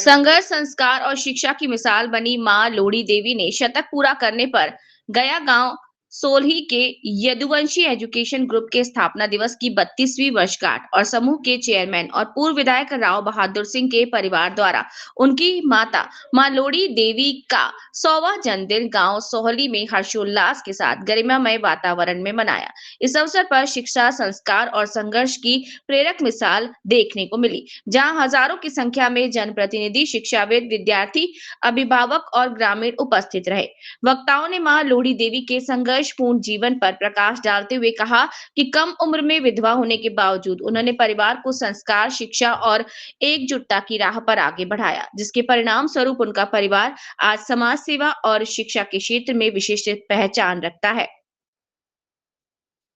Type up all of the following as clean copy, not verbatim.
संघर्ष, संस्कार और शिक्षा की मिसाल बनी मां लोड़ी देवी ने शतक पूरा करने पर गया गांव सोलही के यदुवंशी एजुकेशन ग्रुप के स्थापना दिवस की 32वीं वर्षगांठ और समूह के चेयरमैन और पूर्व विधायक राव बहादुर सिंह के परिवार द्वारा उनकी माता मां लोड़ी देवी का 100वां जन्मदिन गांव सोहली में हर्षोल्लास के साथ गरिमामय वातावरण में मनाया। इस अवसर पर शिक्षा, संस्कार और संघर्ष की प्रेरक मिसाल देखने को मिली, जहां हजारों की संख्या में जनप्रतिनिधि, शिक्षाविद, विद्यार्थी, अभिभावक और ग्रामीण उपस्थित रहे। वक्ताओं ने मां लोड़ी देवी के संघर्षपूर्ण जीवन पर प्रकाश डालते हुए कहा कि कम उम्र में विधवा होने के बावजूद उन्होंने परिवार को संस्कार, शिक्षा और एकजुटता की राह पर आगे बढ़ाया, जिसके परिणाम स्वरूप उनका परिवार आज समाज सेवा और शिक्षा के क्षेत्र में विशिष्ट पहचान रखता है।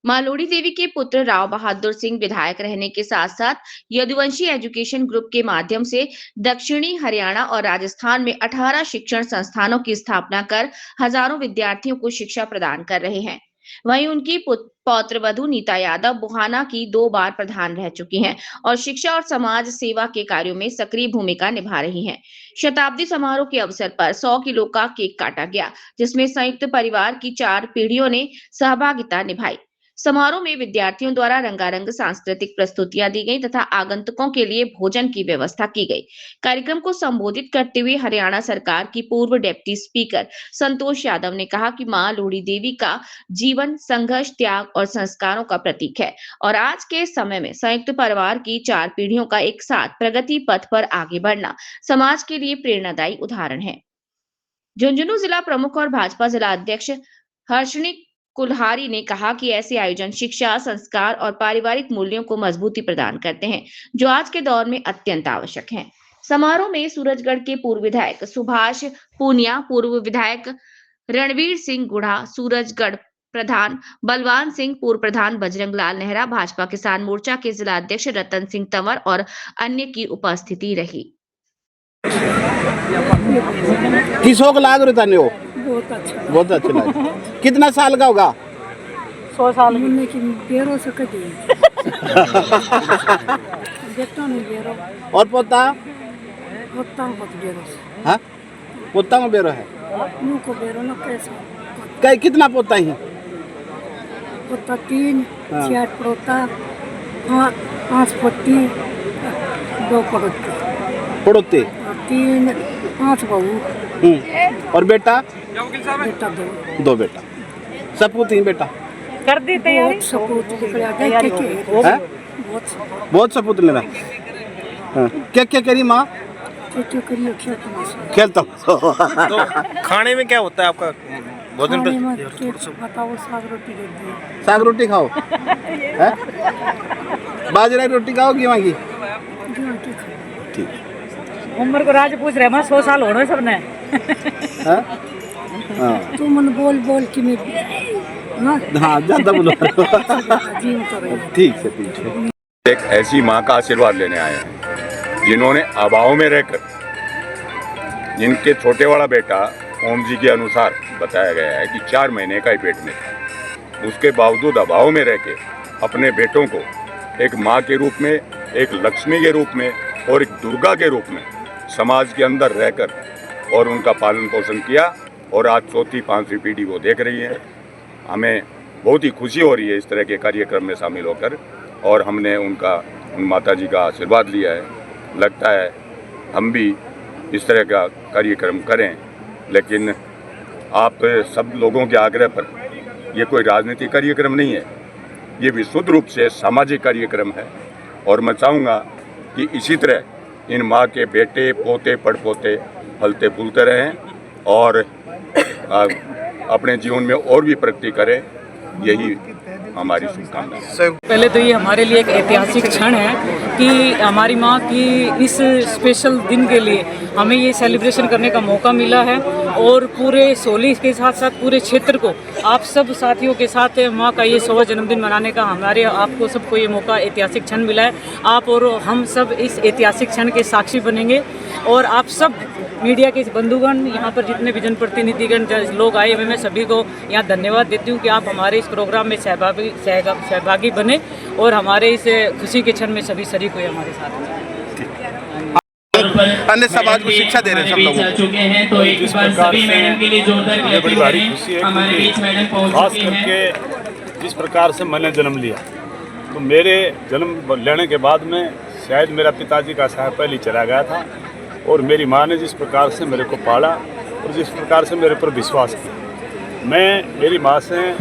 मां लोड़ी देवी के पुत्र राव बहादुर सिंह विधायक रहने के साथ साथ यदुवंशी एजुकेशन ग्रुप के माध्यम से दक्षिणी हरियाणा और राजस्थान में 18 शिक्षण संस्थानों की स्थापना कर हजारों विद्यार्थियों को शिक्षा प्रदान कर रहे हैं। वहीं उनकी पौत्र वधु नीता यादव बुहाना की 2 बार प्रधान रह चुकी हैं और शिक्षा और समाज सेवा के कार्यों में सक्रिय भूमिका निभा रही हैं। शताब्दी समारोह के अवसर पर 100 किलो का केक काटा गया, जिसमें संयुक्त परिवार की 4 पीढ़ियों ने सहभागिता निभाई। समारोह में विद्यार्थियों द्वारा रंगारंग सांस्कृतिक प्रस्तुतियां दी गई तथा आगंतुकों के लिए भोजन की व्यवस्था की गई। कार्यक्रम को संबोधित करते हुए हरियाणा सरकार की पूर्व डिप्टी स्पीकर संतोष यादव ने कहा कि मां लोड़ी देवी का जीवन संघर्ष, त्याग और संस्कारों का प्रतीक है और आज के समय में संयुक्त परिवार की 4 पीढ़ियों का एक साथ प्रगति पथ पर आगे बढ़ना समाज के लिए प्रेरणादायी उदाहरण है। झुंझुनू जिला प्रमुख और भाजपा जिला अध्यक्ष हर्षणी कुल्हारी ने कहा कि ऐसे आयोजन शिक्षा, संस्कार और पारिवारिक मूल्यों को मजबूती प्रदान करते हैं, जो आज के दौर में अत्यंत आवश्यक हैं। समारोह में सूरजगढ़ के पूर्व विधायक सुभाष पूनिया, पूर्व विधायक रणवीर सिंह गुढ़ा, सूरजगढ़ प्रधान बलवान सिंह, पूर्व प्रधान बजरंग लाल नेहरा, भाजपा किसान मोर्चा के जिला अध्यक्ष रतन सिंह तंवर और अन्य की उपस्थिति रही। किसों को लाग रहा था? बहुत अच्छा लगा। कितना साल का होगा? 100 साल की बेरो से कटी बेटा नहीं बेरो और पोता पोता को बेरो हाँ पोता में बेरो है मुंह को बेरो ना कैसा कई कितना पोता ही पोता 3 4 पोता 5 पोती 2 पड़ोते 3 5 बहू और बेटा बेटा 2 बेटा सपूत ही बेटा कर दी तैयारी। बहुत सपूत लेना। क्या क्या करी माँ? खेलता तो खाने में क्या होता है आपका भोजन? बताओ, साग रोटी दे दी। साग रोटी खाओ बाजरा की रोटी खाओ गेहूं की? ठीक। उम्र को राज पूछ रहे, 100 साल होने सबने। तू मन बोल बोल कि मैं हाँ ज्यादा बोलो। ठीक है। एक ऐसी माँ का आशीर्वाद लेने आए हैं जिन्होंने अभाव में रहकर, जिनके छोटे वाला बेटा ओम जी के अनुसार बताया गया है कि 4 महीने का ही पेट में था, उसके बावजूद अभाव में रह के अपने बेटों को एक माँ के रूप में, एक लक्ष्मी के रूप में और एक दुर्गा के रूप में समाज के अंदर रहकर और उनका पालन पोषण किया और आज 4थी 5वीं पीढ़ी वो देख रही है। हमें बहुत ही खुशी हो रही है इस तरह के कार्यक्रम में शामिल होकर और हमने उन माता जी का आशीर्वाद लिया है। लगता है हम भी इस तरह का कार्यक्रम करें, लेकिन आप सब लोगों के आग्रह पर ये कोई राजनीतिक कार्यक्रम नहीं है, ये विशुद्ध रूप से सामाजिक कार्यक्रम है और मैं चाहूँगा कि इसी तरह इन माँ के बेटे, पोते, पड़पोते फलते फूलते रहें और अपने जीवन में और भी प्रगति करें, यही हमारी शुभकामना है। पहले तो ये हमारे लिए एक ऐतिहासिक क्षण है कि हमारी माँ की इस स्पेशल दिन के लिए हमें ये सेलिब्रेशन करने का मौका मिला है और पूरे सोली के साथ साथ पूरे क्षेत्र को आप सब साथियों के साथ माँ का ये 100वां जन्मदिन मनाने का आपको सबको ये मौका, ऐतिहासिक क्षण मिला है। आप और हम सब इस ऐतिहासिक क्षण के साक्षी बनेंगे और आप सब मीडिया के बंधुगण, यहाँ पर जितने भी जनप्रतिनिधिगण लोग आए हुए, मैं सभी को यहाँ धन्यवाद देती हूँ कि आप हमारे इस प्रोग्राम में सहभागी बने और हमारे इस खुशी के क्षण में सभी शरीक हुए हमारे साथ। अन्य समाज को शिक्षा दे रहे हैं सब लोगों को। चुके हैं तो एक बार सभी मैडम के लिए जोरदार बड़ी भारी खुशी है हमारे बीच मैडम पहुंच खास चुके हैं। करके जिस प्रकार से मैंने जन्म लिया, तो मेरे जन्म लेने के बाद में शायद मेरा पिताजी का साया पहले चला गया था, और मेरी माँ ने जिस प्रकार से मेरे को पाला और जिस प्रकार से मेरे पर विश्वास किया, मैं मेरी माँ से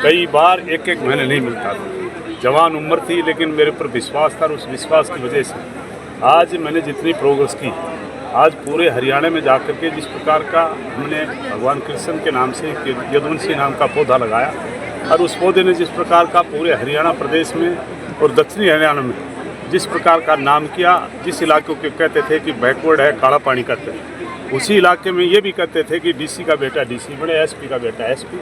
कई बार एक महीने नहीं मिलता था। जवान उम्र थी लेकिन मेरे पर विश्वास था, और उस विश्वास की वजह से आज मैंने जितनी प्रोग्रेस की, आज पूरे हरियाणा में जाकर के जिस प्रकार का हमने भगवान कृष्ण के नाम से यदुवंशी नाम का पौधा लगाया, और उस पौधे ने जिस प्रकार का पूरे हरियाणा प्रदेश में और दक्षिणी हरियाणा में जिस प्रकार का नाम किया, जिस इलाकों के कहते थे कि बैकवर्ड है, काला पानी कहते हैं, उसी इलाके में ये भी कहते थे कि डीसी का बेटा डीसी बने, एसपी का बेटा एसपी,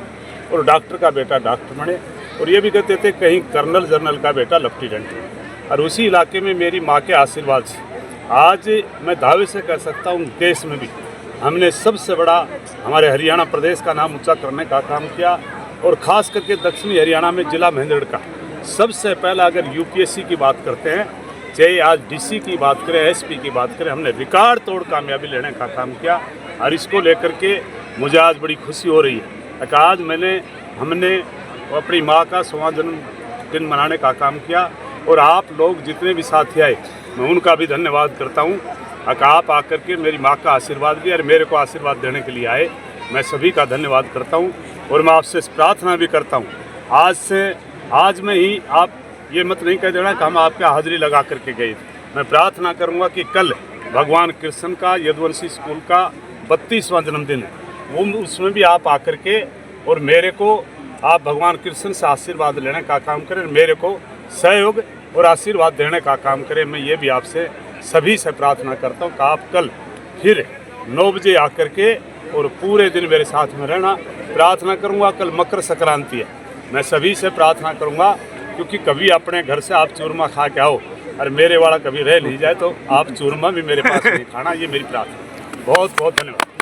और डॉक्टर का बेटा डॉक्टर बने, और ये भी कहते थे कहीं कर्नल जनरल का बेटा लेफ्टिनेंट। और उसी इलाके में मेरी माँ के आशीर्वाद से आज मैं दावे से कह सकता हूँ देश में भी हमने सबसे बड़ा हमारे हरियाणा प्रदेश का नाम ऊंचा करने का काम किया, और ख़ास करके दक्षिणी हरियाणा में जिला महेंद्रगढ़ का सबसे पहला अगर यूपीएससी की बात करते हैं, चाहे आज डीसी की बात करें, एसपी की बात करें, हमने रिकॉर्ड तोड़ कामयाबी लेने का काम किया। और इसको लेकर के मुझे आज बड़ी खुशी हो रही है कि आज हमने अपनी माँ का 100वां जन्मदिन मनाने का काम किया, और आप लोग जितने भी साथी आए मैं उनका भी धन्यवाद करता हूँ कि आप आकर के मेरी माँ का आशीर्वाद दिया और मेरे को आशीर्वाद देने के लिए आए। मैं सभी का धन्यवाद करता हूँ, और मैं आपसे प्रार्थना भी करता हूँ आज में ही आप ये मत नहीं कह देना कि हम आपके हाजिरी लगा करके गए थे। मैं प्रार्थना करूँगा कि कल भगवान कृष्ण का यदुवंशी स्कूल का 32वां जन्मदिन है, वो उसमें भी आप आकर के और मेरे को आप भगवान कृष्ण से आशीर्वाद लेने का काम करें, मेरे को सहयोग और आशीर्वाद देने का काम करें। मैं ये भी आपसे सभी से प्रार्थना करता हूँ कि आप कल फिर 9 बजे आकर के और पूरे दिन मेरे साथ में रहना। प्रार्थना करूँगा, कल मकर संक्रांति है, मैं सभी से प्रार्थना करूँगा क्योंकि कभी अपने घर से आप चूरमा खा के आओ और मेरे वाला कभी रह नहीं जाए तो आप चूरमा भी मेरे पास नहीं खाना, ये मेरी प्रार्थना। बहुत बहुत धन्यवाद।